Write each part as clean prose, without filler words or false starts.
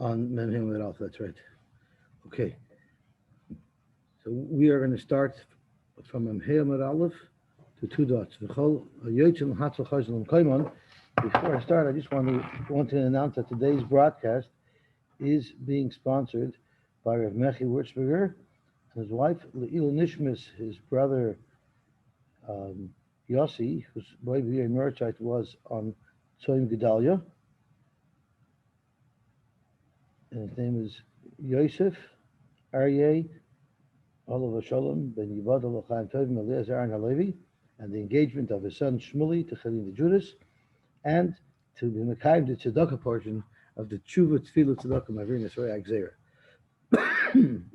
on Memhem Alf. That's right. Okay. So we are going to start from Memhem Aleph to two dots. Before I start, I just want to announce that today's broadcast is being sponsored by Rav Mechi Wurzberger and his wife Leila Nishmis, his brother Yosy, whose baby Merchite was on Tzoyim Gedalia, and his name is Yosef Aryeh Olav Shalom Ben Yivad Olachaim Tovim Eliezer Aaron Halevi, and the engagement of his son Shmuley to Chalin the Judas, and to the Mekayim the Tzedakah portion of the Tshuva Tefillah Tzedakah Mavir Nesrei Agzeira.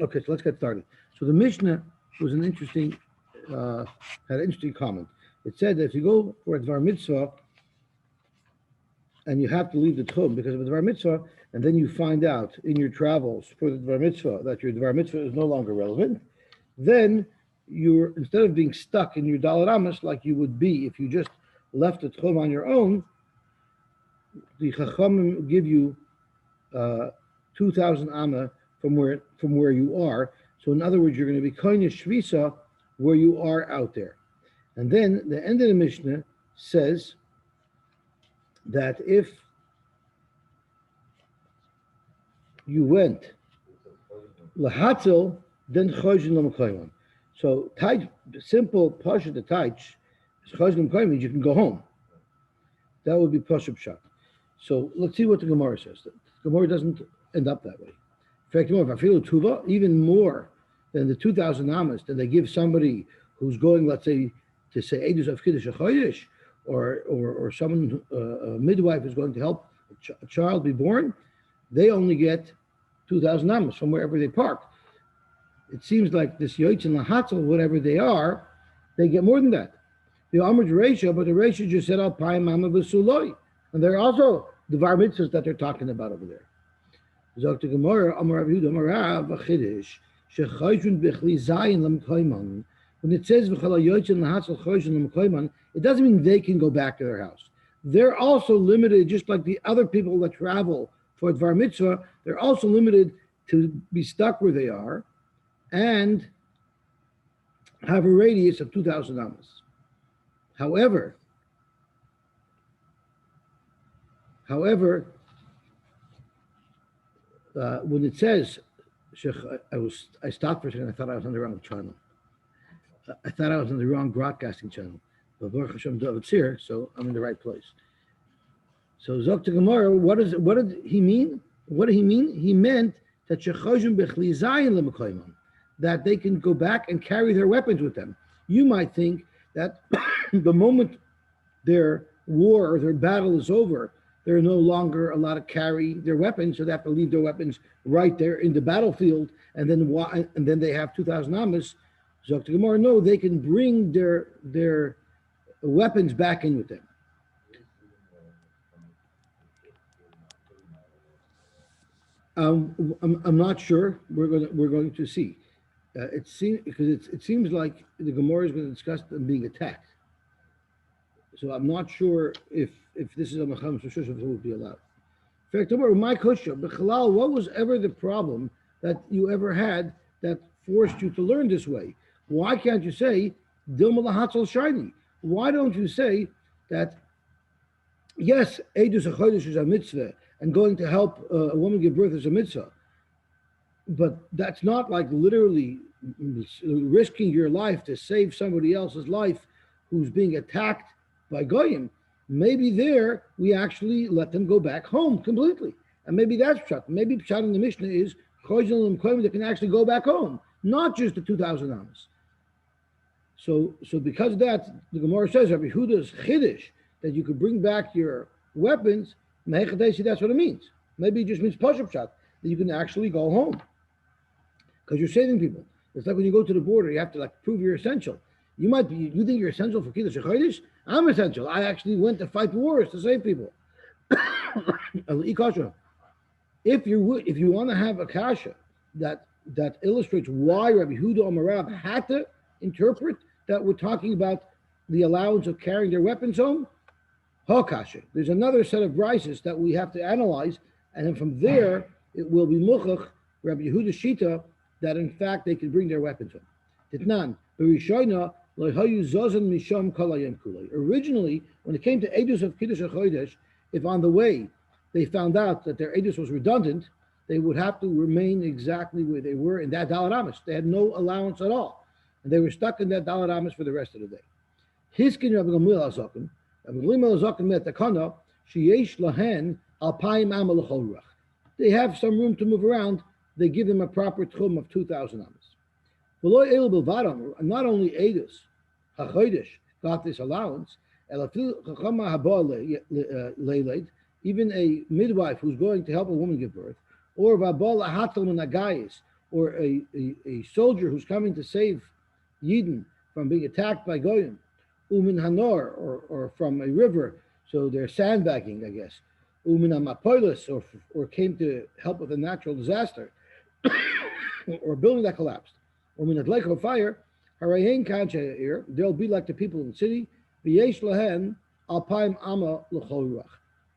Okay, so let's get started. So the Mishnah was an interesting, had an interesting comment. It said that if you go for a Dvar Mitzvah and you have to leave the Tchum because of a Dvar Mitzvah, and then you find out in your travels for the Dvar Mitzvah that your Dvar Mitzvah is no longer relevant, then you're, instead of being stuck in your Dalet Amos like you would be if you just left the Tchum on your own, the Chachamim give you 2,000 Amma from where you are. So in other words, you're going to be Koine Shvisa where you are out there. And then the end of the Mishnah says that if you went Lahatzil, then Chojin Lamkoimon. So simple Pasha the Taich is Chojin Lamkoimon means you can go home. That would be Pasha Pshat. So let's see what the Gemara says. The Gemara doesn't end up that way. In fact, if I feel Tuva, even more than the 2,000 Amas that they give somebody who's going, let's say, to say Eidus of Kiddush HaChodesh, or someone, a midwife is going to help a child be born, they only get 2,000 Amas from wherever they park. It seems like this Yoitz and Lahatzel, whatever they are, they get more than that. The Amr Reisha, but the Reisha just said, Alpayim Mama V'Suloi. And they're also the Var Mitzvahs that they're talking about over there. When it says it doesn't mean they can go back to their house. They're also limited, just like the other people that travel for Dvar Mitzvah, they're also limited to be stuck where they are and have a radius of 2,000 amas. However, when it says, I stopped for a second. I thought I was on the wrong channel. I thought I was on the wrong broadcasting channel. But Baruch Hashem, it's here, so I'm in the right place. So Zok to Gemara, what did he mean? What did he mean? He meant that that they can go back and carry their weapons with them. You might think that the moment their war or their battle is over, they're no longer allowed to carry their weapons, so they have to leave their weapons right there in the battlefield, and then they have 2,000 amas. Zok to Gemara, no, they can bring their weapons back in with them. I'm not sure. We're going to see. It seems like the Gemara is going to discuss them being attacked. So I'm not sure if this is a Macham Shushav, if it would be allowed. In fact, my kosher, B'chalal, what was ever the problem that you ever had that forced you to learn this way? Why can't you say Dilma Lahatzal Shiny? Why don't you say that, yes, Eidus HaChodesh is a mitzvah, and going to help a woman give birth is a mitzvah, but that's not like literally risking your life to save somebody else's life who's being attacked by Goyim. Maybe there we actually let them go back home completely. And maybe that's Pshat. Maybe Pshat in the Mishnah is they can actually go back home, not just the 2,000 amas. So because of that, the Gemara says, Rabbi Huda's Chiddush, that you could bring back your weapons, that's what it means. Maybe it just means Pashup Pshat, that you can actually go home. Because you're saving people. It's like when you go to the border, you have to prove you're essential. You think you're essential for Kiddush HaChodesh? I'm essential. I actually went to fight wars to save people. If you want to have a kasha that illustrates why Rabbi Huda Amarav had to interpret that we're talking about the allowance of carrying their weapons home, Hakasha. There's another set of brises that we have to analyze, and then from there it will be muchach, Rabbi Yehuda Shita, that in fact they can bring their weapons home. Titnan, Berishoina, Lehayu Zozan Misham Kalayim Kulay. Originally, when it came to Edus of Kiddush HaChodesh, if on the way they found out that their Edus was redundant, they would have to remain exactly where they were in that Dalet Amos. They had no allowance at all. And they were stuck in that Dalet Amos for the rest of the day. Hiskin Rabbi Gamliel Azakim, Rabbi Gamliel Azakim met the Kana, Sheyesh Lahen Alpayim Amal L'chol. They have some room to move around. They give them a proper tchum of 2,000 amos. Not only Edus HaChodesh got this allowance, even a midwife who's going to help a woman give birth, or or a soldier who's coming to save Yidden from being attacked by Goyim, Umin Hanor, or from a river, so they're sandbagging, I guess, Umin Amapolis, or came to help with a natural disaster, or a building that collapsed, or Umin Adleiko fire, Harayin Kancha, they'll be like the people in the city, V'yesh Lahen Alpaim Ama L'chol.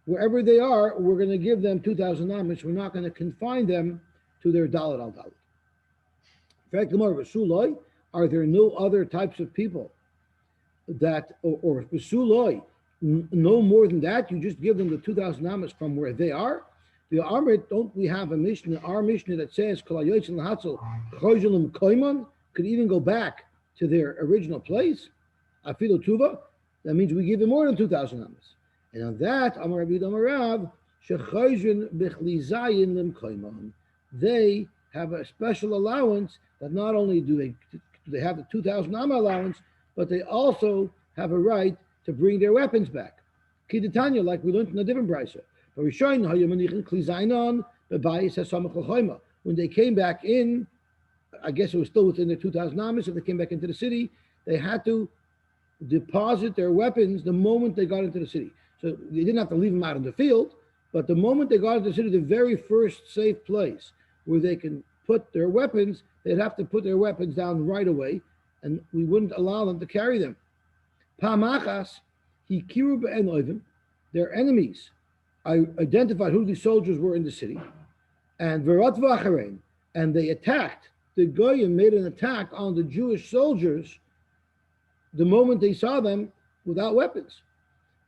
Wherever they are, we're going to give them 2,000 amish. We're not going to confine them to their dalit al dalit. Are there no other types of people that, or besuloi, no more than that? You just give them the 2,000 amish from where they are. The Amrit, don't we have a Mishnah, our Mishnah that says could even go back to their original place? Afilu tuva. That means we give them more than 2,000 amish. And on that, Amar Rabbi Damarav, they have a special allowance that not only do they have the 2,000 Amma allowance, but they also have a right to bring their weapons back. Kiditanya, like we learned in a different brisa. When they came back in, I guess it was still within the 2,000 Amas, if they came back into the city, they had to deposit their weapons the moment they got into the city. So they didn't have to leave them out in the field, but the moment they got into the city, the very first safe place where they can put their weapons, they'd have to put their weapons down right away, and we wouldn't allow them to carry them. Pamachas, hikiru be'en oivim, their enemies. I identified who these soldiers were in the city, and verat v'acharein, and they attacked. The Goyim made an attack on the Jewish soldiers the moment they saw them without weapons.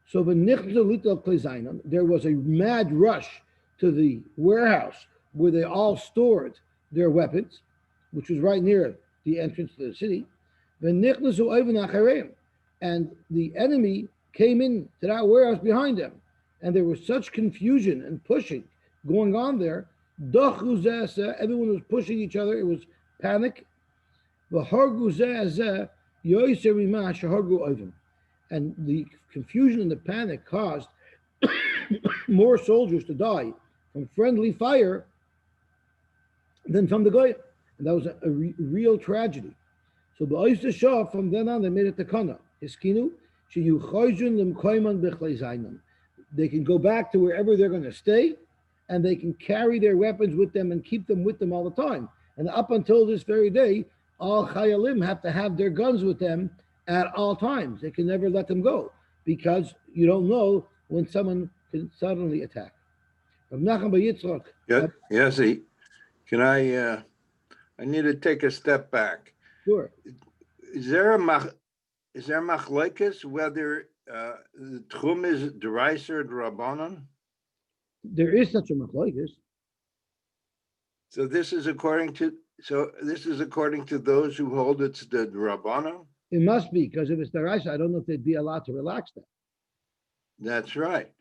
So there was a mad rush to the warehouse where they all stored their weapons, which was right near the entrance to the city. And the enemy came in to that warehouse behind them. And there was such confusion and pushing going on there. Everyone was pushing each other. It was panic. And the confusion and the panic caused more soldiers to die from friendly fire than from the Goyim. And that was a real tragedy. So the Shah, from then on, they made it takana. Hiskinu, they can go back to wherever they're going to stay, and they can carry their weapons with them and keep them with them all the time. And up until this very day, all chayalim have to have their guns with them at all times. They can never let them go because you don't know when someone can suddenly attack. Yosy, can I need to take a step back. Sure. Is there machlekes whether the tchum is deraiser or drabanan? There is such a machlekes. So this is according to those who hold it's the drabanan? It must be, because if it's deraisa, I don't know if they'd be allowed to relax that. That's right.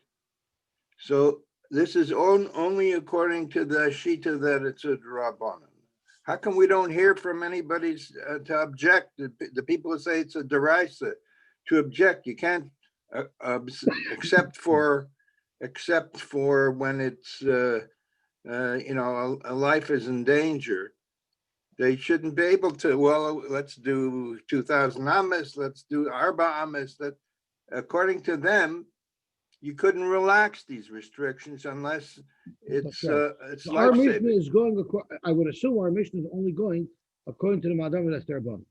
So this is only according to the shita that it's a drabanan. How come we don't hear from anybody to object? The people who say it's a deraisa to object. You can't except for when it's a life is in danger. They shouldn't be able to. Well, let's do 2,000 amas. Let's do arba amas. That according to them, you couldn't relax these restrictions unless it's it's so our life-saving. mission is going. I would assume our mission is only going according to the madam that's their bun.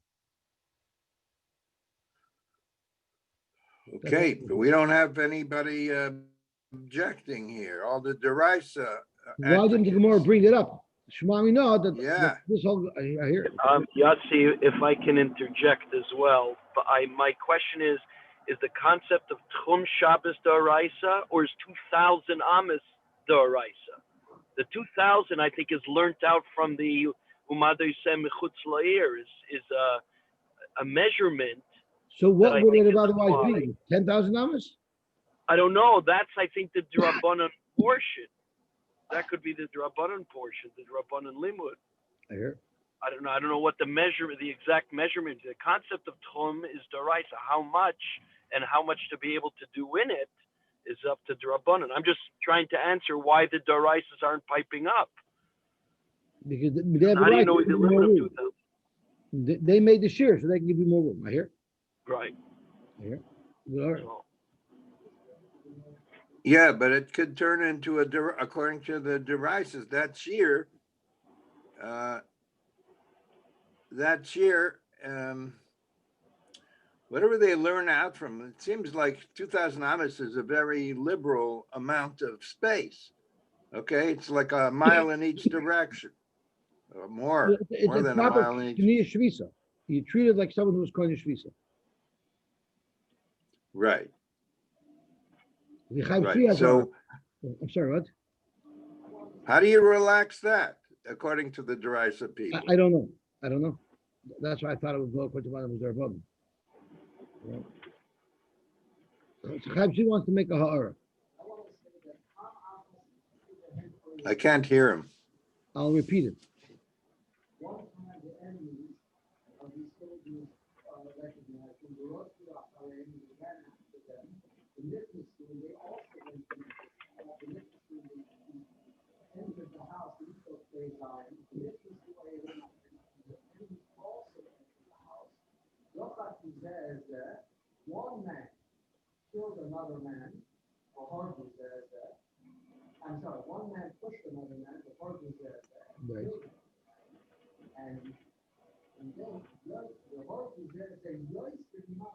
Okay, but we don't have anybody objecting here. All the derisa Why didn't the Gemara advocates. bring it up? Shmami, no, Yeah. that this whole, I hear it. Yossi, if I can interject as well, but my question is the concept of Tchum Shabbos D'Oraisa or is 2,000 Amos D'Oraisa? The 2,000, I think, is learnt out from the Umado Yisem Mechutz La'ir, is a measurement. So what I would think it is otherwise applied. be? 10,000 amas? I don't know. That's, I think, the Drabanan portion. That could be the Drabanan portion, the Drabanan Limud. I hear. I don't know. I don't know what the exact measurement. The concept of Tchum is D'Oraisa. How much and how much to be able to do in it is up to Drabanan. I'm just trying to answer why the D'Oraisas aren't piping up. Because they have the How do you right know to the give you more limit of room. 2,000? They made the shear so they can give you more room. I hear. Right. I hear. Good, all right. So, Yeah, but it could turn into according to the derises, whatever they learn out from, it seems like 2,000 amas is a very liberal amount of space. Okay, it's like a mile in each direction, or more It's a than a proper mile in each. Kniya Shvisa. You treat it like someone who was calling Shvisa. Right, The Chaim right. Shvi So I'm sorry, what? how do you relax that according to the derisive people? I don't know. I don't know. That's why I thought it was low according to what was there above him. So Chaim Shvi wants to make a ha'ara. I can't hear him. I'll repeat it. One man killed another man, or hardly says that. I'm sorry, one man pushed another man, or hardly says that. Right. And then the hardly says that Yosy did not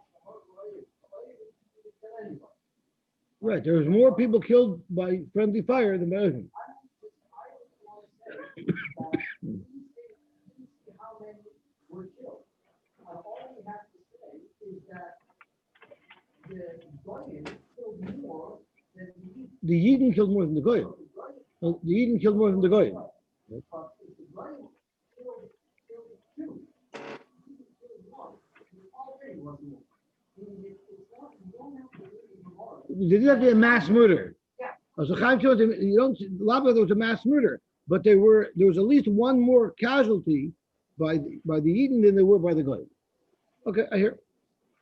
kill anybody. Right. There was more people killed by friendly fire than by Eruvin. How many were killed? All we have to say is that the Goyim killed more than the Yidden. The Yidden killed more than the Goyim. The Yidden killed more than the Goyim. But if the Goyim killed two, the Yidden killed one, it already was more. It's not, you don't have to really more. There didn't have to be a mass murder. Yeah. So Chaim told him, you don't. Lava, there was a mass murder, but there was at least one more casualty by the Yidden than there were by the Goyim. Okay, I hear.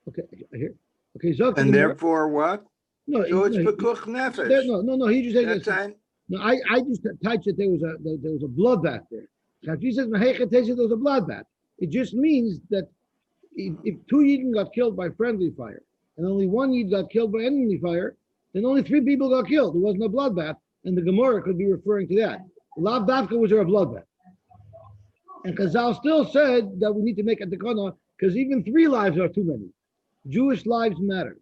Okay, I hear. Okay, Zok. And therefore what? No, So it's no, pekuch nefesh. no. He just said That's that. No, I just touched that there was a bloodbath there. Now, she says there was a bloodbath. It just means that if two Yidden got killed by friendly fire and only one Yid got killed by enemy fire, then only 3 people got killed. There wasn't a bloodbath, and the Gemara could be referring to that. Lav Davka was there a bloodbath. And Chazal still said that we need to make a tikkunah because even 3 lives are too many. Jewish lives matter.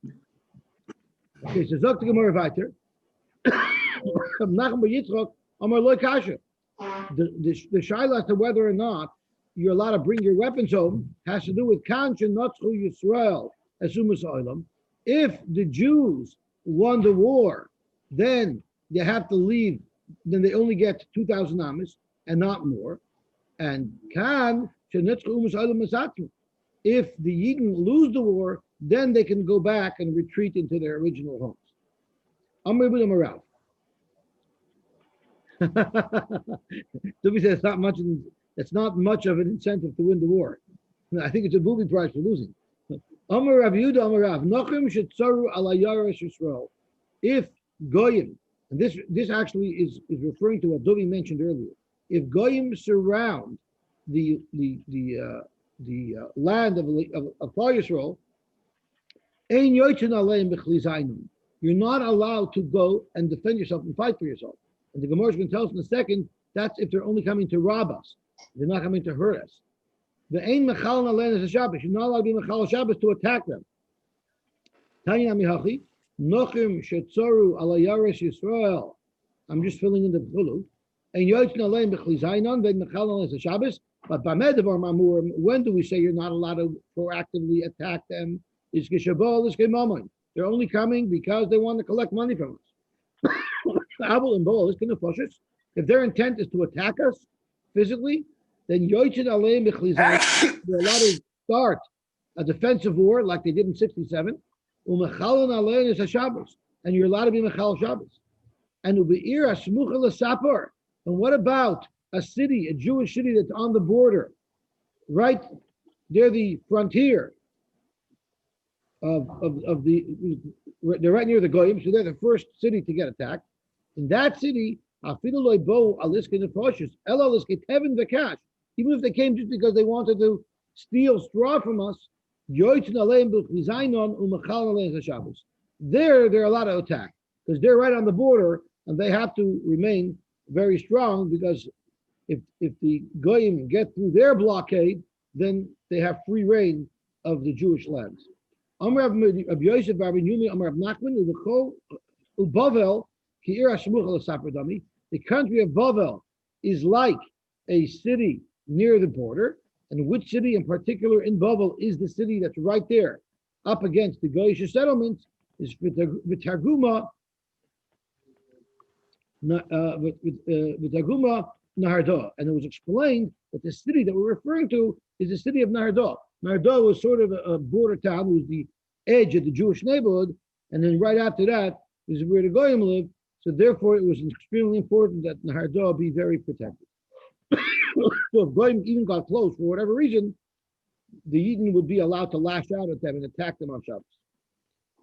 Okay, so Zok the Gemara weiter. Nachum bar Yitzchok Amar Lo Kasha. The shaila as to whether or not you're allowed to bring your weapons home has to do with Kanshin Natzchu Yisrael Esumas Olam. If the Jews won the war, then they have to leave. Then they only get 2,000 amas and not more. And Kan Shenetzchu Umas Olam Masatru. If the Yidden lose the war, then they can go back and retreat into their original homes. Amr ibn Amarav. Dubi says it's not much of an incentive to win the war. I think it's a booby price for losing. Amar Rav Yehuda Amar Rav Nachum shetzaru ala yaresh Yisrael. If Goyim, and this actually is referring to what Dubi mentioned earlier. If Goyim surround the land of Klal Yisrael, ein yotzin aleim b'chli zaynum. You're not allowed to go and defend yourself and fight for yourself. And the Gemara is going to tell us in a second, that's if they're only coming to rob us. They're not coming to hurt us. The ein mechal nalen is a Shabbos. You're not allowed to be mechal Shabbos to attack them. Tanya mihachi, nochim shetzoru ala yaresh Yisrael. I'm just filling in the pulu. And Yoitzin Aleim B'Chli Ven Mechalon as a Shabbos. But Bamedavar Mamur, when do we say you're not allowed to proactively attack them? Is Gishabol, is Gemamoin. They're only coming because they want to collect money from us. Abel and Bol is Kinefoshes. If their intent is to attack us physically, then Yoitzin Aleim B'Chli they're allowed to start a defensive war like they did in 67. Umechalon Aleim is a Shabbos. And you're allowed to be Mechal Shabbos. And Ube'ir Asmucha L'Sapor. And what about a city, a Jewish city that's on the border, right? They're the frontier of they're right near the Goyim, so they're the first city to get attacked. In that city, even if they came just because they wanted to steal straw from us, there they're allowed to attack because they're right on the border and they have to remain very strong because if the Goyim get through their blockade, then they have free reign of the Jewish lands. Amar of Yosy Bar Ben Yumi, Amar of Nachman, Ubavel, Ki'ir HaShemuch L'Sapar. The country of Bavel is like a city near the border, and which city in particular in Bavel is the city that's right there, up against the Goyish settlements, is V'Targuma Nahardah, and it was explained that the city that we're referring to is the city of Nahardah. Nahardah was sort of a border town. It was the edge of the Jewish neighborhood, and then right after that is where the Goyim lived. So therefore, it was extremely important that Nahardah be very protected. So if Goyim even got close for whatever reason, the Yidden would be allowed to lash out at them and attack them on Shabbos.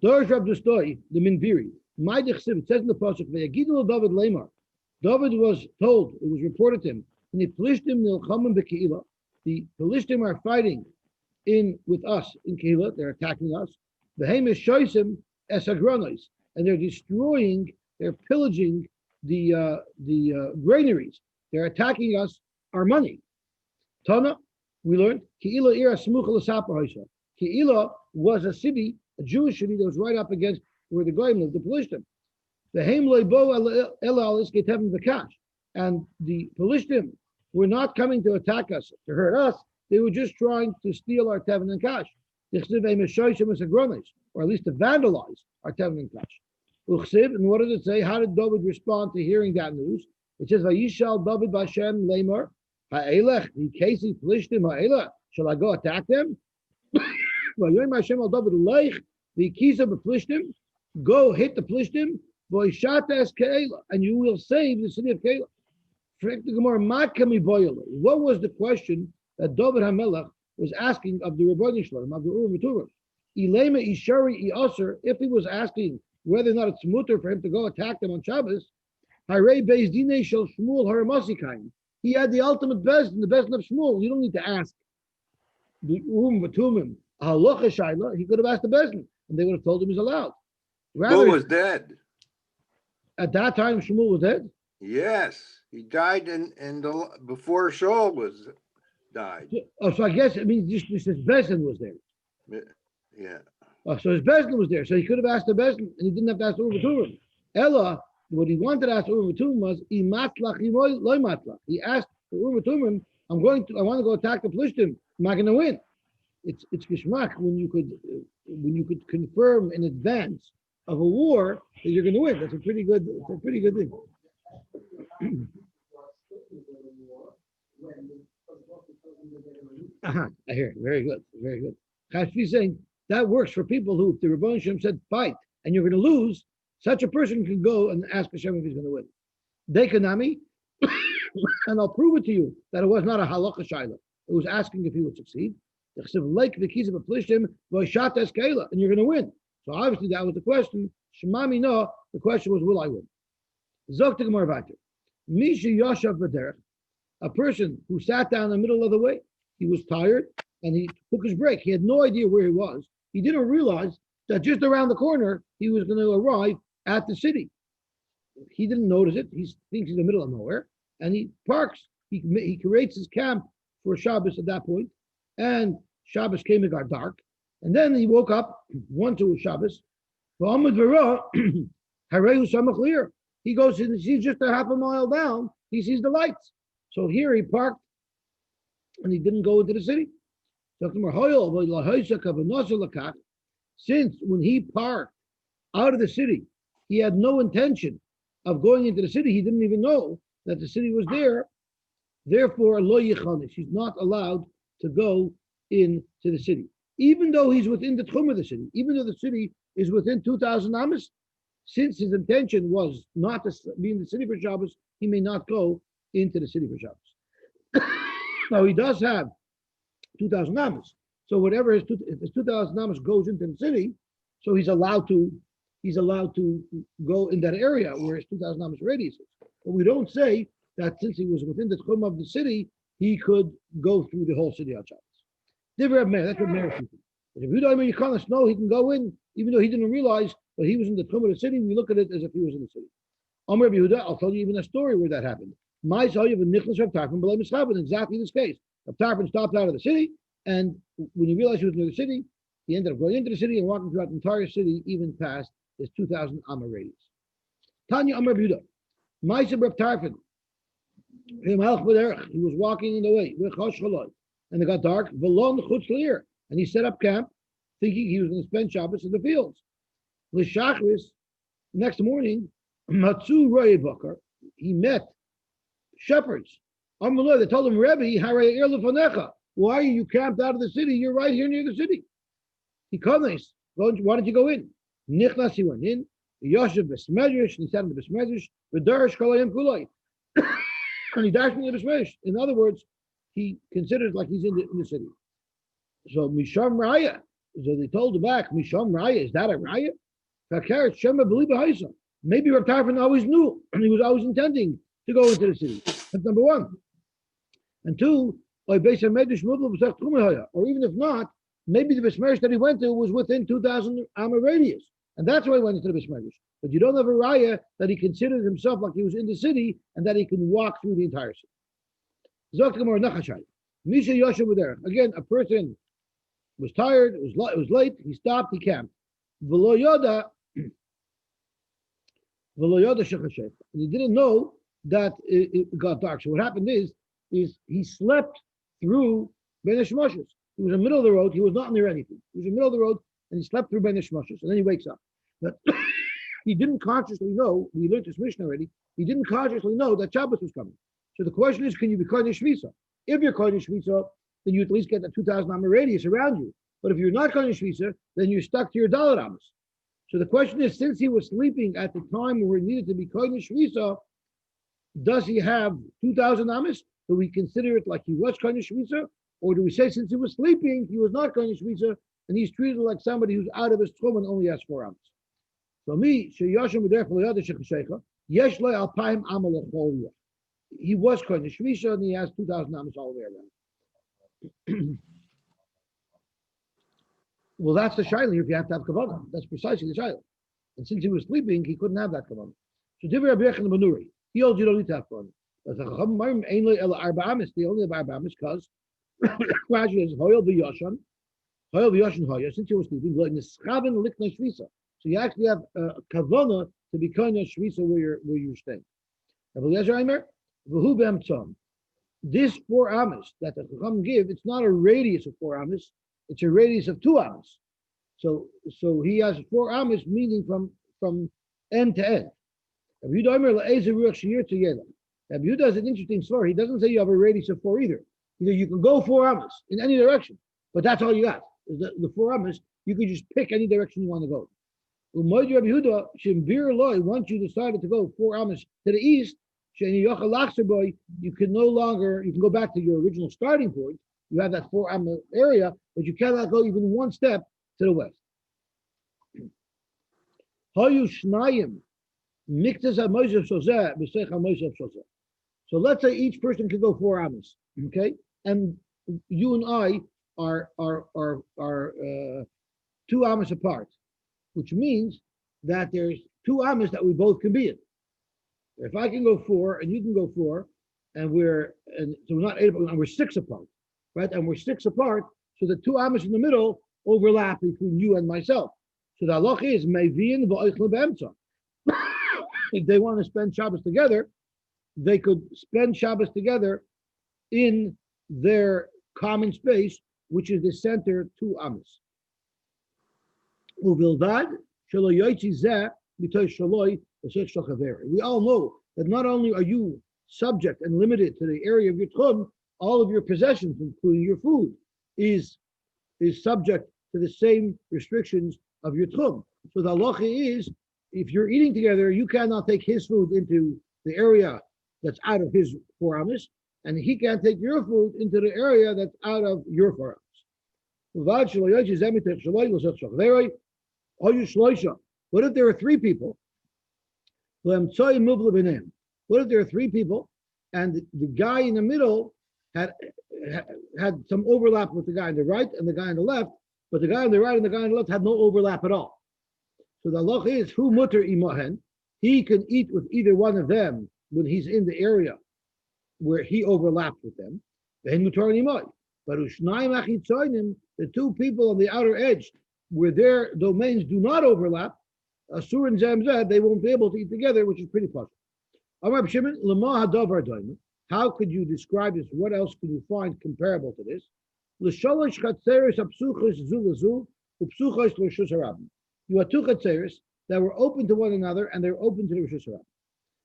Dorsh Rab Dustoi, the Minbiri. It says in the pasuk, David Lamar. David was told, it was reported to him, the Pelishtim are fighting with us in Keilah, they're attacking us. The Hamish Shoisim Esagronos, and they're destroying, they're pillaging the granaries. They're attacking us, our money. Tana, we learned, Keilah Ira Smucha L'Sapar Haisha. Keilah was a city, a Jewish city that was right up against where the Goyim lived, the Pelishtim. The Haim Leibo Elalis Getevim Vakash. And the Pelishtim were not coming to attack us, to hurt us. They were just trying to steal our Tevin and Kash. Or at least to vandalize our Tevin and Kash. And what did it say? How did David respond to hearing that news? It says, Vayishal David Bashem Lemar, Ha'elech, Vikesi Pelishtim Ha'elech. Shall I go attack them? Vayoyim Hashem al David Leich, Vikisa B'Pelishtim. Go hit the Pelishtim, and you will save the city of Keilah. What was the question that David HaMelech was asking of the Rebbeinu Shalom, of the Urim V'Turim? If he was asking whether or not it's mutter for him to go attack them on Shabbos, he had the ultimate bezdin, the bezdin of Shmuel. You don't need to ask the Urim V'Turim halacha shayla. He could have asked the bezdin, and they would have told him he's allowed. Shmuel was dead. At that time, Shmuel was dead? Yes, he died before Shaul died. Oh, so I guess it means just his Bezdin was there. Yeah. Oh, so his Bezdin was there. So he could have asked the Bezdin, and he didn't have to ask the Urim V'Turim. Ella, what he wanted to ask the Urim V'Turim was, he asked the Urim V'Turim, I want to go attack the Pelishtim. Am I going to win? It's geschmack when you could confirm in advance of a war that you're going to win. That's a pretty good thing. I hear it. Very good. Chashvi saying that works for people who, if the Rebbeinu Shem said fight and you're going to lose, such a person can go and ask Hashem if he's going to win. Dekanami, and I'll prove it to you that it was not a halacha shayla. It was asking if he would succeed. And you're going to win. So obviously that was the question. Shemami no, the question was, will I win? Zok to Gemara Vater. Misha Yoshav B'derech, a person who sat down in the middle of the way. He was tired and he took his break. He had no idea where he was. He didn't realize that just around the corner he was going to arrive at the city. He didn't notice it. He thinks he's in the middle of nowhere, and he parks. He creates his camp for Shabbos at that point, and Shabbos came and got dark. And then he woke up, went to Shabbos. He goes and sees just a half a mile down he sees the lights. So here he parked and he didn't go into the city. Since when he parked out of the city, he had no intention of going into the city. He didn't even know that the city was there. Therefore, lo yichanis, he's not allowed to go into the city, even though he's within the tchum of the city, even though the city is within 2,000 amas. Since his intention was not to be in the city for Shabbos, he may not go into the city for Shabbos. Now he does have 2,000 amas, so whatever if his 2,000 amas goes into the city, so he's allowed to go in that area where his 2,000 amas radius is. But we don't say that since he was within the tchum of the city, he could go through the whole city on Shabbos. That's what Meir thinks. But if you don't you can't know, he can go in, even though he didn't realize that he was in the tchum of the city. We look at it as if he was in the city. Amr Yehuda, I'll tell you even a story where that happened. My Sayyid and Nicholas Rav Tarfon below Mischav in exactly this case. Rav Tarfon stopped out of the city, and when he realized he was near the city, he ended up going into the city and walking throughout the entire city, even past his 2,000 amma radius. Tanya Amr Yehuda, my Sayyid Rav Tarfon, he was walking in the way, and it got dark, and he set up camp, thinking he was going to spend Shabbos in the fields. Next morning, Matzu Roy Bakar, he met shepherds. They told him, Rebbe, why are you camped out of the city? You're right here near the city. He called us. Why don't you go in? Nichlas, he went in. Yosy Besmedrash, he sat in the Besmedrash. V'darish kolayim kulay. And he dashed in the Besmedrash. In other words, he considers like he's in the city. So Misham Raya. So they told him back, Misham Raya, is that a Raya? Maybe Rav Tarfon always knew, and he was always intending to go into the city. That's number one. And two, or even if not, maybe the Besmedrash that he went to was within 2,000 amma radius, and that's why he went into the Besmedrash. But you don't have a raya that he considered himself like he was in the city and that he can walk through the entire city. Again, a person was tired, it was late, he stopped, he camped. And he didn't know that it got dark. So what happened is he slept through Ben Hashmoshes. He was in the middle of the road. He was not near anything. He was in the middle of the road, and he slept through Ben Hashmoshes. And then he wakes up. But he didn't consciously know, we learned this mission already, he didn't consciously know that Shabbos was coming. So the question is, can you be Kodesh Shvisa? If you're Kodesh Shvisa, then you at least get the 2,000 amma radius around you. But if you're not Kodesh Shvisa, then you're stuck to your Dalet Amos. So the question is, since he was sleeping at the time where he needed to be Kodesh Shvisa, does he have 2,000 amas? Do we consider it like he was Kodesh Shvisa? Or do we say since he was sleeping, he was not Kodesh Shvisa, and he's treated like somebody who's out of his tchum and only has 4 amas? So me, he was Kodesh Shvisa, and he has 2,000 amas all the way around. Well, that's the shaila if you have to have kavanah. That's precisely the shaila. And since he was sleeping, he couldn't have that kavanah. So Divrei Rabbi Yechon Benuri, he holds you don't need to have kavanah. But the Chachamim ain't el arba amis. They only have arba amis because Rashi says hoyel v'yoshan hoya. Since he was sleeping, lo nischaven likna shvisa. So you actually have kavanah to be kodesh shvisa where you're staying. Rabbi Eliezer Aimer, v'hu b'emtzon. This 4 amis that the Chacham give, it's not a radius of 4 amis. It's a radius of 2 amas. So he has 4 amas, meaning from end to end. Rabbi Yehuda has an interesting story. He doesn't say you have a radius of 4 either. Either you can go 4 amas in any direction, but that's all you got. The 4 amas, you can just pick any direction you want to go. Rabbi Yehuda, once you decided to go 4 amas to the east, you can go back to your original starting point. You have that 4 amma area, but you cannot go even 1 step to the west. So let's say each person can go 4 amas, okay? And you and I are 2 amas apart, which means that there's 2 amas that we both can be in. If I can go 4 and you can go 4, so we're not 8, and we're 6 apart. Right, and we're 6 apart, so the 2 amas in the middle overlap between you and myself. So the halach is mevin v'oichle be'emtza. If they want to spend Shabbos together, they could spend Shabbos together in their common space, which is the center to Amos. Uvilvad shelo yoytzi zeh mitoy shaloi l'shech shel chaveri. We all know that not only are you subject and limited to the area of your tchum, all of your possessions, including your food, is subject to the same restrictions of your tchum. So the halacha is, if you're eating together, you cannot take his food into the area that's out of his foramis, and he can't take your food into the area that's out of your foramis. What if there are three people? What if there are three people, and the guy in the middle had some overlap with the guy on the right and the guy on the left, but the guy on the right and the guy on the left had no overlap at all. So the halach is, who mutter imahen, he can eat with either one of them when he's in the area where he overlapped with them. But the two people on the outer edge, where their domains do not overlap, Asur and Zamzad, they won't be able to eat together, which is pretty possible. How could you describe this? What else could you find comparable to this? You had two chatzeris that were open to one another, and they're open to the Rosh Hashanah.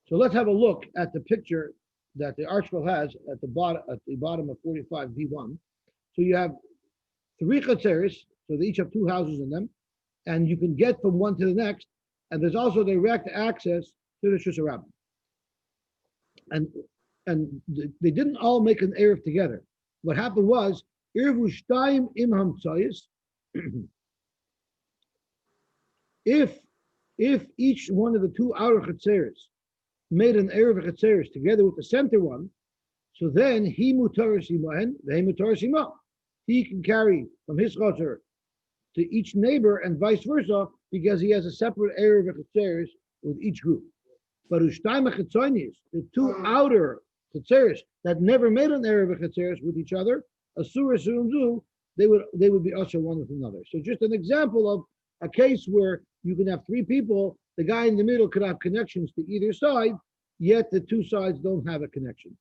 So let's have a look at the picture that the article has at the bottom of 45b1. So you have three chatzeris, so they each have two houses in them, and you can get from one to the next, and there's also direct access to the Rosh Hashanah. And they didn't all make an Erev together. What happened was, Erevu Shtayim Im Hamtzayis, if each one of the two outer chatzeris made an Erev chatzeris together with the center one, so then he mutaris imahen, they mutaris imah. He can carry from his chatzer to each neighbor and vice versa, because he has a separate Erev chatzeris with each group. But Ushtayim Chatzonis, the two outer chatzeris that never made an Erev chatzeris with each other, Asura Surumzu, they would be usher one with another. So just an example of a case where you can have three people, the guy in the middle could have connections to either side, yet the two sides don't have a connection.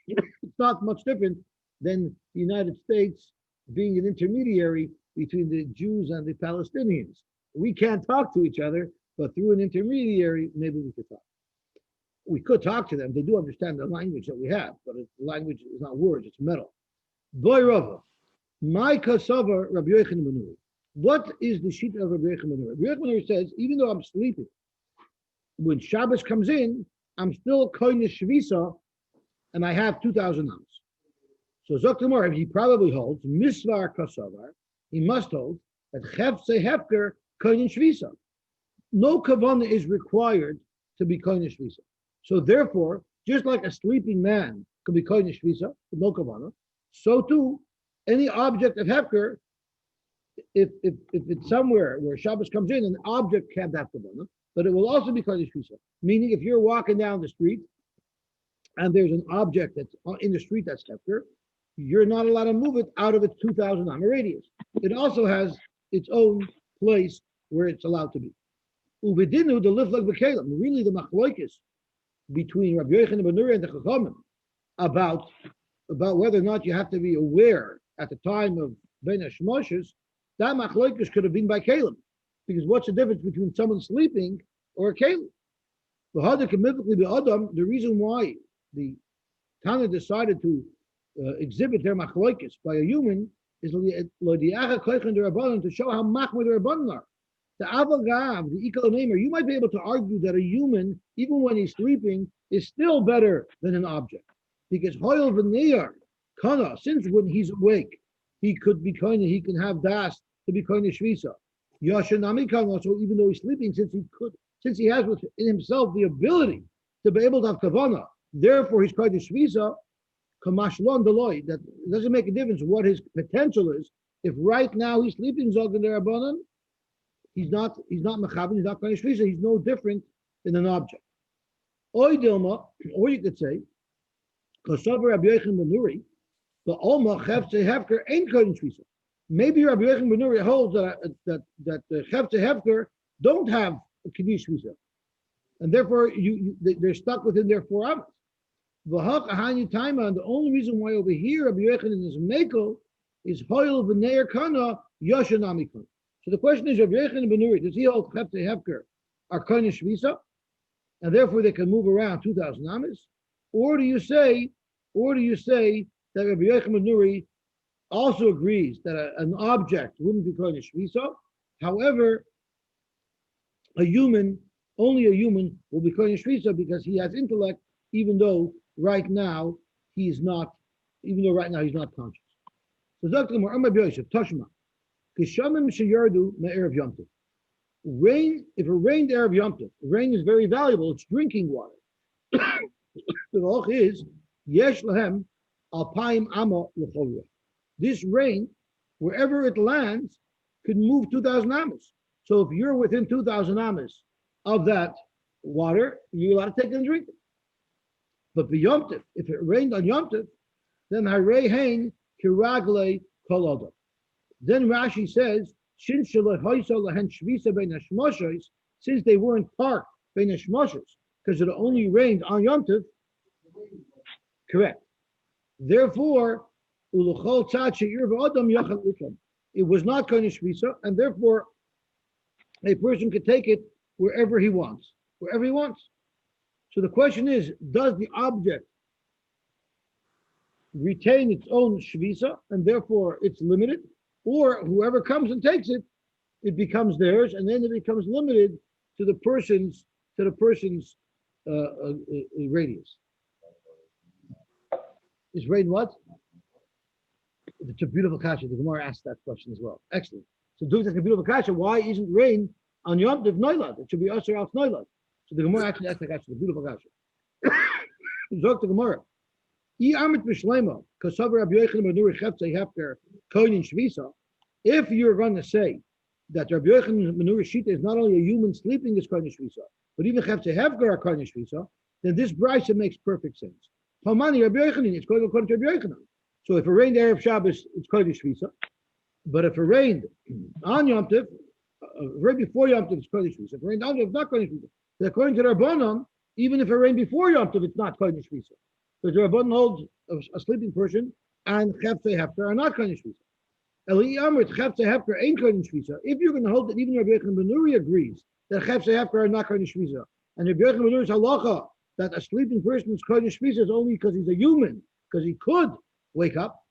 It's not much different than the United States being an intermediary between the Jews and the Palestinians. We can't talk to each other, but through an intermediary, maybe we could talk. We could talk to them. They do understand the language that we have, but the language is not words, it's metal. Boy Rava, my kasava Rabbi Yochanan ben Nuri. What is the sheet of Rabbi Yochanan ben Nuri? Rabbi Yochanan ben Nuri says, even though I'm sleeping, when Shabbos comes in, I'm still koinish shvisa, and I have 2,000 amos. So Zoktamar, he probably holds misvar kasavar. He must hold that chefse hefker koinish shvisa. No kavanah is required to be koinish shvisa. So therefore, just like a sleeping man could be koinish shvisa with no kavanah, so too any object of hefker, if it's somewhere where Shabbos comes in, an object can't have kavanah, but it will also be koinish shvisa. Meaning, if you're walking down the street and there's an object that's in the street that's hefker, you're not allowed to move it out of its 2,000 amma radius. It also has its own place where it's allowed to be. Ubedinu the liflag b'kelim. Really, the machloikis between Rabbi Yochanan ben Nuri and the Chachamim about whether or not you have to be aware at the time of Ben Hashmoshes, that machloikis could have been by kelim, because what's the difference between someone sleeping or a kelim? The reason why the Tana decided to exhibit their machloikis by a human is to show how machmer the Rabbanan are. The Avagav, the Ikonomer, you might be able to argue that a human, even when he's sleeping, is still better than an object. Because Hoyel V'Neyar, Kana, since when he's awake, he could be kind of, he can have das to be kind of Shvisa. Yashanami Kana, so even though he's sleeping, since he has within himself the ability to be able to have Kavana, therefore he's kind of Shvisa, Kamashlon Deloy, that it doesn't make a difference what his potential is. If right now he's sleeping, Zog der Rabbanan, he's not mechavin, he's not kind of shvisa, he's no different than an object. Or you could say, Kosover Rabbi Yochanan ben Nuri, the Alma Chefze Hefker ain't kind of shvisa. Maybe Rabbi Yochanan ben Nuri holds that the Chefze Hefker don't have a kiddush shvisa. and therefore they're stuck within their 4 amas. And the only reason why over here Rabbi Yochanan is Mekel is Hoyel B'Neir Kana Yoshanami Kana. So the question is, Rabbi Yochanan ben Nuri, does he hold Chepte Hefker are Kana Shvisa, and therefore they can move around 2,000 amas, or do you say that Rabbi Yochanan ben Nuri also agrees that an object wouldn't be Kana Shvisa, however, only a human will be Kana Shvisa because he has intellect, even though right now he's not conscious. So Dr. Muhammad Yosef, Tashma, Kishamim Sheyardu Me'erev Yom Tov. Rain, if it rained Erev Yom Tov, rain is very valuable, it's drinking water. The halach is, Yesh Lahem Alpaim Amma L'Cholra. This rain, wherever it lands, could move 2,000 amas. So if you're within 2,000 amas of that water, you're allowed to take it and drink it. But the Yom Tov, if it rained on Yom Tov, then Harei Hein Kiragle Kol Adam. Then Rashi says, since they weren't parked bein hashmashos, because it only rained on Yom Tov, correct. Therefore, it was not Kohen Shvisa, and therefore a person could take it wherever he wants. So the question is, does the object retain its own Shvisa, and therefore it's limited, or whoever comes and takes it, it becomes theirs, and then it becomes limited to the person's radius. Is rain what? It's a beautiful kasha. The Gemara asked that question as well. Excellent. So do a beautiful kasha. Why isn't rain on Yom Tov Noilad? It should be Asher Al Noilad. So the Gemara actually asked the kasha, the beautiful kasha. Zok the Gemara. If you're going to say that Rabbi Yochanan ben Nuri Shita is not only a human sleeping is Kohen Shvisa, but even Chepte Hefker are Kohen Shvisa, then this brisa makes perfect sense. Hamani Rabbi Yochanan, it's going according to Rabbi Yochanan. So if it rained Erev Shabbos, it's Kohen Shvisa. But if it rained on Yom Tov, right before Yom Tov, it's Kohen Shvisa. If it rained on Yom Tov, it's not Kohen Shvisa. But according to the Rabbanon, even if it rained before Yom Tov, it's not Kohen Shvisa. Because the Rabbanon holds a sleeping person and Chepte Hefker are not Kohen Shvisa. If you're going to hold that even Rabbi Yochanan ben Nuri agrees that Chepte Hefker are not Kohen Shvisa, and Rabbi Yochanan ben Nuri's halacha that a sleeping person is Kohen Shvisa is only because he's a human, because he could wake up,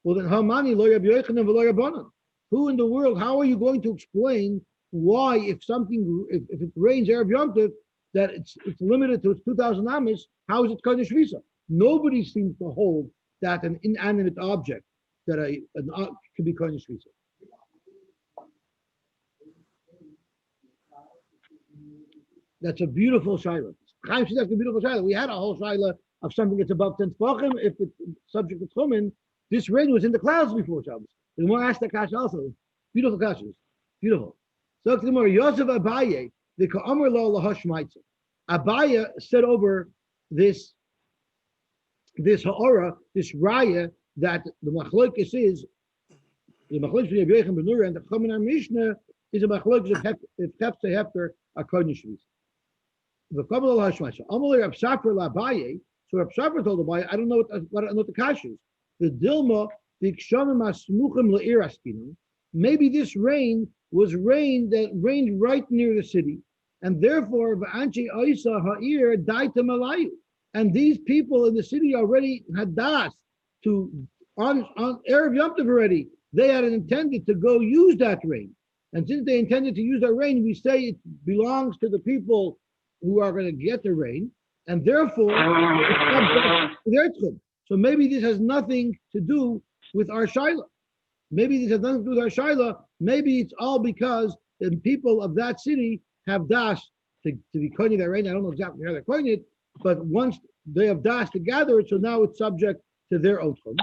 well then Hamani lo Rabbi Yochanan v'lo Rabbanan. Who in the world, how are you going to explain why if it rains Erev Yom Tov, that it's limited to 2,000 amas, how is it Kohen Shvisa? Nobody seems to hold that an inanimate object that can be Kohen Shvisa. That's a beautiful shaila. That's a beautiful shaila. We had a whole shaila of something that's above 10 tefachim. If it's subject to tchumen, this rain was in the clouds before Shabbos. And we want to ask that kasha also. Beautiful kashas. Beautiful. So the more Yosef Abaye, the Ka'amar Lo Lahash Maitza. Abaye said over this ha'ora, this raya, that the machlokes is the machlokes between Rabbi Yochanan ben Nuri and the Chomin Mishnah is a machlokes if Chepte Hefker are Kohen Shvisa. The Kabbalah Hashmasha. Amalei Rab Safra LaBaye. So Rab Safra told Abaye, I don't know what the kash is. The Dilma the Kshamim Asmuchim Le'ir Askinu. Maybe this rain was rain that rained right near the city, and therefore V'anchi Oisa Ha'ir Daita Malayu. And these people in the city already had das to on Erev Yom Tov already. They had intended to go use that rain, and since they intended to use that rain, we say it belongs to the people who are going to get the rain, and therefore it's their tchum. So maybe this has nothing to do with our shaila. Maybe this has nothing to do with our shaila. Maybe it's all because the people of that city have das to be koining that rain. I don't know exactly how they're koining it, but once they have das to gather it, so now it's subject to their own tchum.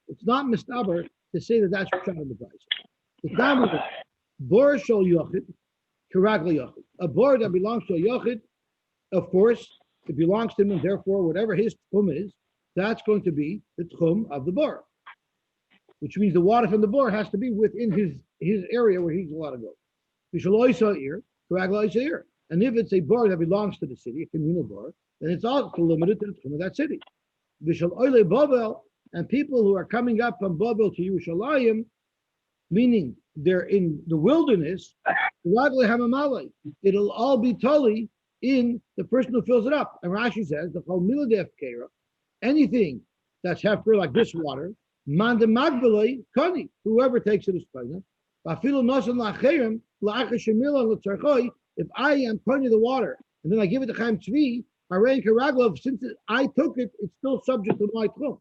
It's not mistaber to say that that's what's on the price. It's not bor shel yochid, karagla yochid. A bor that belongs to a yochid, of course, it belongs to him, and therefore, whatever his tchum is, that's going to be the tchum of the bor. Which means the water from the bor has to be within his area where he's allowed to go. Karagla Ishair. And if it's a bar that belongs to the city, a communal bar, then it's also limited to the tchum of that city. Vishal Oile Babel, and people who are coming up from Babel to Yerushalayim, meaning they're in the wilderness, it'll all be totally in the person who fills it up. And Rashi says, the whole miladef kera, anything that's hefker like this water, man de magbalei kani, whoever takes it is kani. If I am kani the water, and then I give it to Chaim Tzvi, since I took it, it's still subject to my tchum.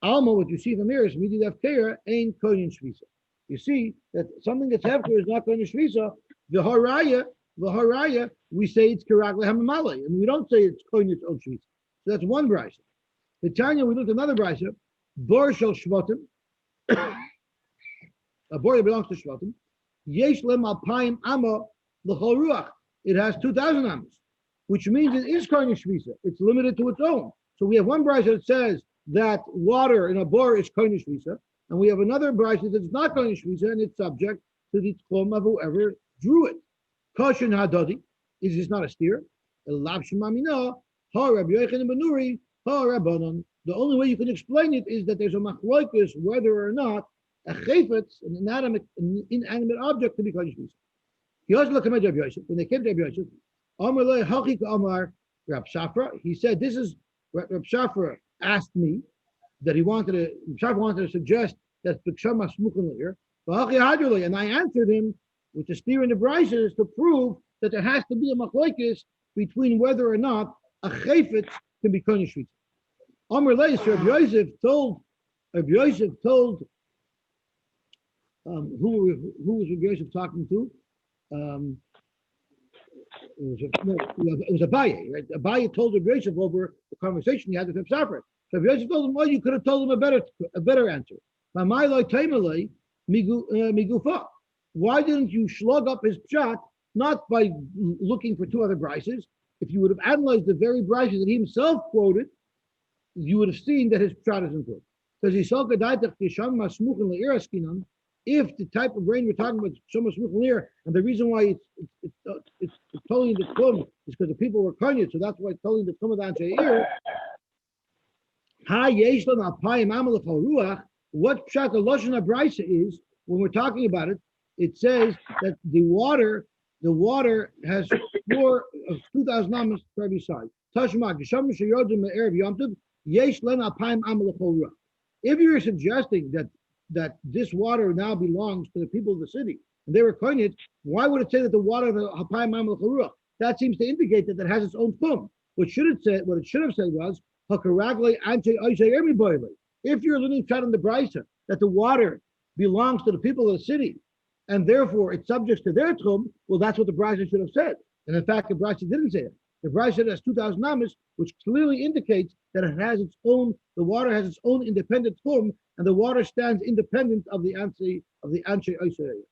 Alma, what you see from here is miladef kera ain't kani shvisa. You see that something that's hefker is not kani shvisa. The haraya, we say it's karagla hamamalei, and we don't say it's kani its own shvisa. So that's one brisa. The Tanya, we looked at another brisa, bor shel shvatim, a bor that belongs to shvatim, yesh lem alpayim amma l'chol ruach. It has 2,000 amos, which means it is kani shvisa. It's limited to its own. So we have one brisa that says that water in a bor is kani shvisa, and we have another brisa that says it's not kani shvisa, and it's subject to the tchum of whoever drew it. Koshin hadodi, is this not a steer? Elav shemamina, ha Rabbi Yochanan ben Nuri, ha Rabbanon. The only way you can explain it is that there's a machloikus whether or not a chayfetz, an inanimate object, to be kani shvisa. When they came to Rabbi Yosef, Amar le hachik Amar Rab Shafra, he said, this is Rab Shafra asked me that Rab Shafra wanted to suggest that B'kshama smuchen le'ir, and I answered him with the steer in the brises to prove that there has to be a machlokes between whether or not a chayfetz can be kani shvisa. Amar le, so Rabbi Yosef told who was Rabbi Yosef talking to? It was Abaye, right? Abaye told Rabbi Yosef over the conversation he had with Reb Shafra. So Rabbi Yosef told him, well, you could have told him a better answer. Why didn't you slug up his pshat, not by looking for two other brises? If you would have analyzed the very brises that he himself quoted, you would have seen that his pshat isn't good. Because he saw if the type of rain we're talking about is Shama Smuch Leir, and the reason why it's totally in the Kum is because the people were kanyat, so that's why it's totally in the Kum of the Anshe Eir. Ha Yeshlan Alpayim Amalach Ruach, what Pshat the Lashon Abraisa is, when we're talking about it, it says that the water has 2,000 amas per every side. Tashma, Gesham Shayodim Erev Yomtiv, Yeshlan Alpayim Amalach Ruach. If you're suggesting that this water now belongs to the people of the city, and they were kanyat, why would it say that the water of the Hapayim Mamal Charuach? That seems to indicate that it has its own kum. What it should have said was Hakaragle Ante Aisha Ermi. If you're living shot in the Brisa, that the water belongs to the people of the city, and therefore it's subject to their tum, well, that's what the Brisa should have said. And in fact, the Brisa didn't say it. The Brisa has 2,000 amas, which clearly indicates that it has its own. The water has its own independent tum, and the water stands independent of the Anshe Oisei.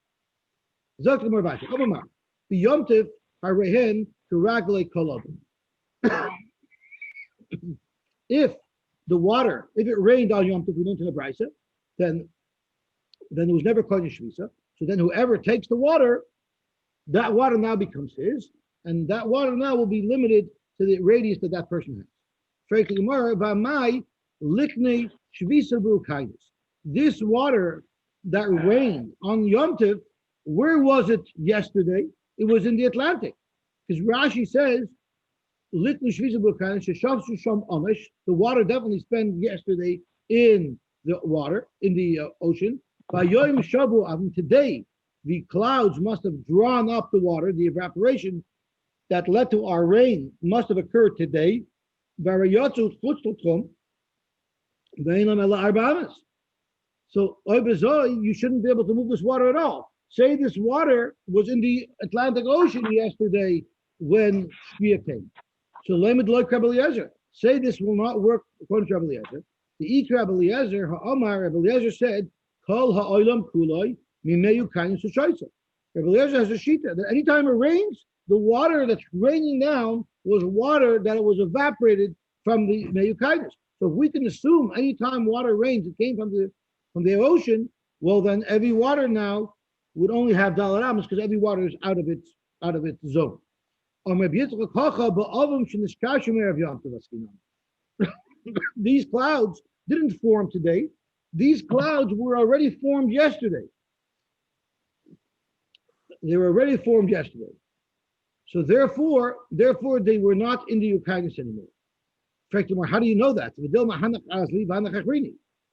Zok Lemar Vashi. Omar. The Yomtiv Harehen Karagle Kolobim. If it rained on Yomtiv, we learned in the Brisa, then it was never called Shvisa. So then whoever takes the water, that water now becomes his, and that water now will be limited to the radius that person has. Frankly, Gemara, Vamai Liknei Shvisa B'Ukainis. This water that rained on Yom Tov, where was it yesterday? It was in the Atlantic. Because Rashi says, Liknei Shvisa B'Ukainis, Sheshav Shusham Amish, the water definitely spent yesterday in the water, in the ocean. By Yom Shabu Avim, today, the clouds must have drawn up the water, the evaporation that led to our rain must have occurred today. So you shouldn't be able to move this water at all. Say this water was in the Atlantic Ocean yesterday when Shkia came. So Lamed Loy Krab Eliezer. Say this will not work according to Krab Eliezer. The Ikrab Eliezer, Ha'omar, Krab Eliezer said, Kol ha'olam kuloi mimeyu kain sushaisa. Krab Eliezer has a shita that anytime it rains, the water that's raining down was water that it was evaporated from the Meyukaitis. So if we can assume anytime water rains, it came from the ocean, well then every water now would only have Dalaramas because every water is out of its out of its zone. These clouds didn't form today. These clouds were already formed yesterday. They were already formed yesterday. So therefore, they were not in the Yukanis anymore. How do you know that?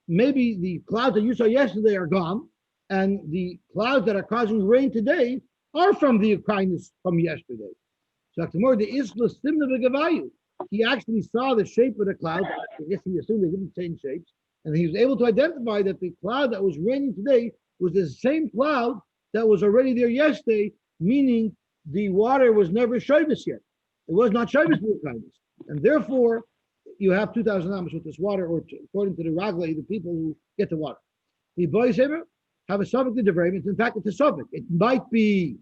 Maybe the clouds that you saw yesterday are gone, and the clouds that are causing rain today are from the Yukanis from yesterday. So he actually saw the shape of the cloud. I guess he assumed they didn't change shapes, and he was able to identify that the cloud that was raining today was the same cloud that was already there yesterday, meaning the water was never Shabbos yet. It was not Shabbos kindness. And therefore, you have 2,000 amos with this water, or according to the Raglai, the people who get the water. The boys have a suffix to the in fact, it's a suffix. It might be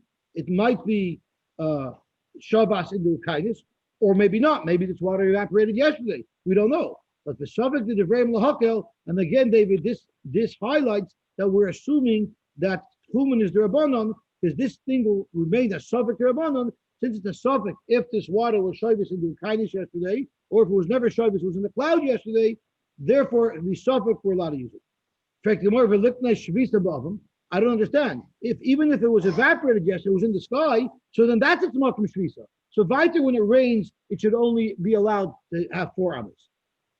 Shabbos in the kindness, or maybe not. Maybe this water evaporated yesterday. We don't know. But the suffix to the lahakel, and again, David, this highlights that we're assuming that Chumen is the Rabbanon, because this thing will remain a suffix to Rabbanon, since it's a suffix. If this water was Shabbos in the kindness yesterday, or if it was never Shabbos, it was in the cloud yesterday, therefore the suffix we're allowed to use it. I don't understand. Even if it was evaporated yesterday, it was in the sky, so then that's its makom shvisa. So weiter, when it rains, it should only be allowed to have 4 amos.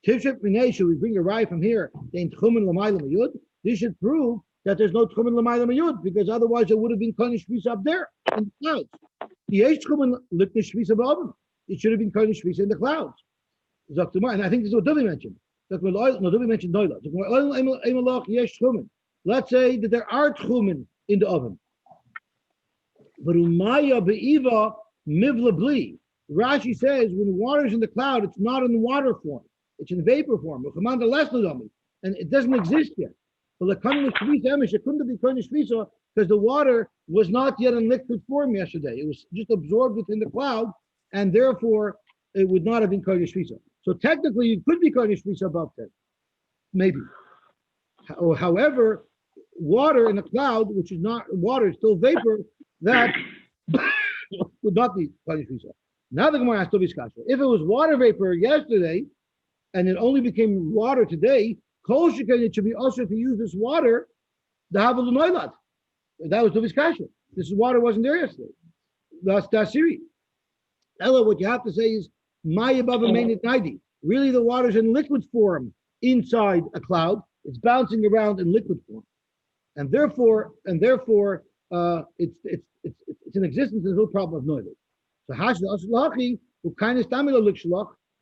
Tivshep minei, should we bring a rye from here? This should prove that there's no tchumen l'mayla mayud, because otherwise it would have been kodesh shvisa up there in the clouds. It should have been kodesh shvisa in the clouds. And I think this is what Davi mentioned. Davi mentioned noila. Let's say that there are tchumen in the oven. But umaya be'iva mivla bli. Rashi says when water is in the cloud, it's not in water form. It's in vapor form. And it doesn't exist yet. But it couldn't be kodesh shvisa because the water was not yet in liquid form yesterday. It was just absorbed within the cloud, and therefore it would not have been kodesh shvisa. So technically, it could be kodesh shvisa above 10, maybe. However, water in a cloud, which is not water, is still vapor, that would not be kodesh shvisa. Now the Gemara has to be discussed. If it was water vapor yesterday, and it only became water today, kol sheken, it should be also to use this water, the havel noilat. That was the discussion. This water wasn't there yesterday. That's Siri. Ella, what you have to say is my above a main 90. Really, the water's in liquid form inside a cloud. It's bouncing around in liquid form, and therefore, it's in existence. There's no problem of noilat. So hash the who kind of stamina.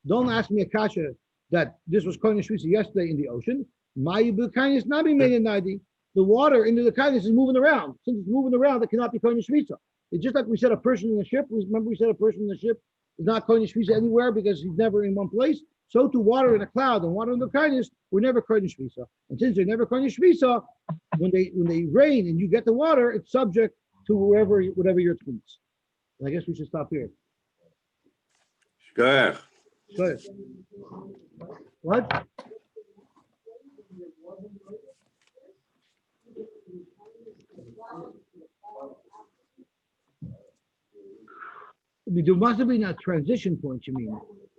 Don't ask me a kasha that this was kodesh shvisa yesterday in the ocean. My kindness not be made in 90. The water into the kindness is moving around. Since it's moving around, it cannot be kodesh shvisa. It's just like we said a person in a ship. Remember we said a person in a ship is not kodesh shvisa anywhere because he's never in one place. So to water in a cloud and water in the kindness, we're never kodesh shvisa. And since they're never kodesh shvisa, when they rain and you get the water, it's subject to whatever your tweets. And I guess we should stop here. Go ahead. Go ahead. What? There must have been a transition point, you mean?